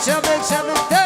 شبك شبك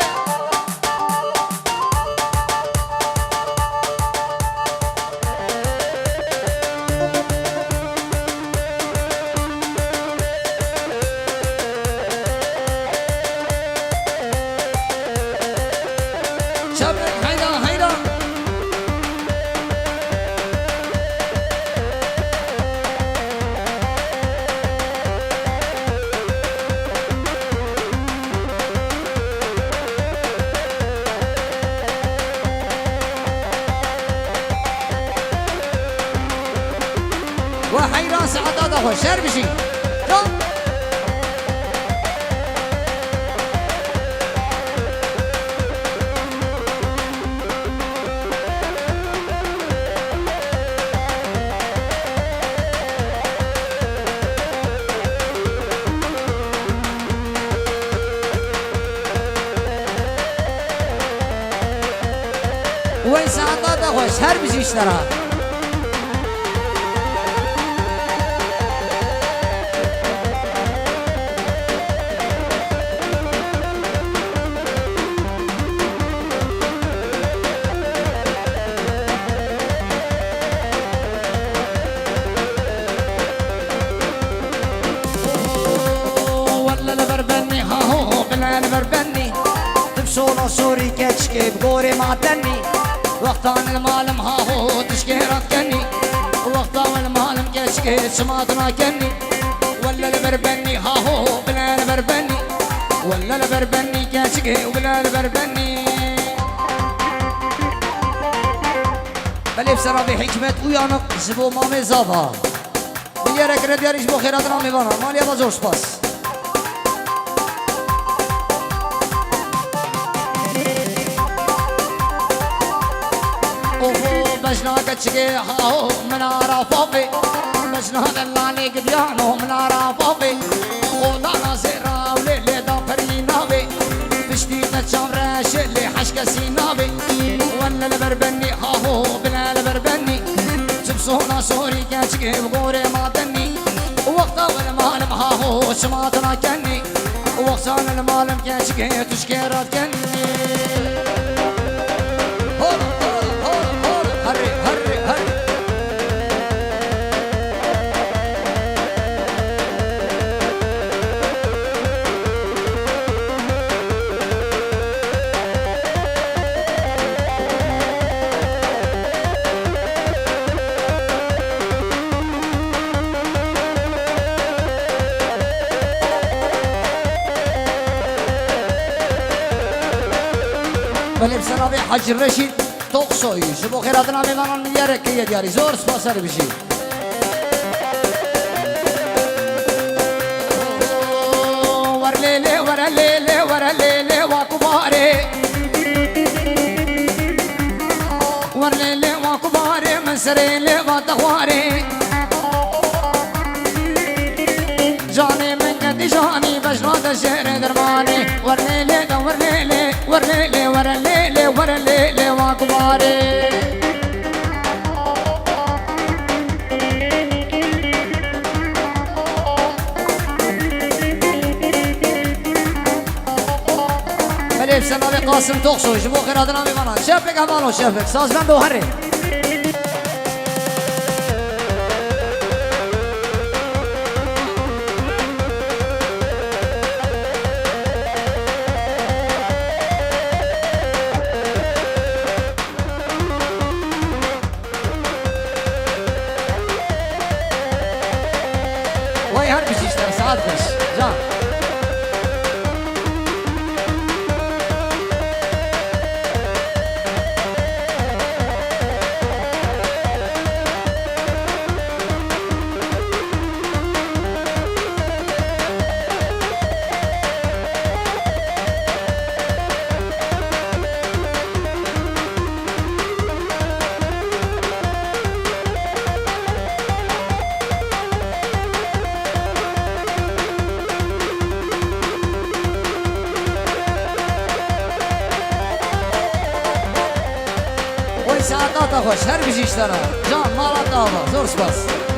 وحيران سعادات أخو شهر بشي وين سعادات أخو شهر بشي اشترى سوري كشكي بقوري ما تني وقتان المعلم ها هو تشكيرات كني وقتان المعلم كشكي سماتنا كني ولا البربني ها هو بلا البربني ولا البربني كشكي وبلا البربني بلي بسرعة بحكمة ويانا زبو مامي زافا بيارك ردياريش بو خيراتنا ميوانا مالي ابا زور سپاس بجنا كتشكي هاو منارا فوفي بجنا دلاني قديانو منارا فوفي ودانا زيرا وليلي دا فريناوي بشتي تشام راشي اللي حشكا سيناوي ولا البربني هاو بلا البربني جبسونا سوري كتشكي بقوري ما دني وقتا والمالم هاو شماتنا كني وقتان المالم كتشكي تشكيرات كني بله بسنابی حج رشید توقسوی شبو خیراتنا میمانان میاره که دیاری زور سپاسر بشی ورلیله ورلیله ورلیله واکباره ورلیله واکباره منسریله واتخواره جانی من کدی جانی بجناد شهر درمانی ورلیله دا ورلیله ورلیله ورلیله ورلیله واکباره بله بسنابی قاسم توقسوی شبو خیراتنا میمانان شفک همانو شفک سازمند و هره هر بشیشتر ساعت بش جان ساعتات خوش هر بشیشتر جان مالات داوا زور سپاس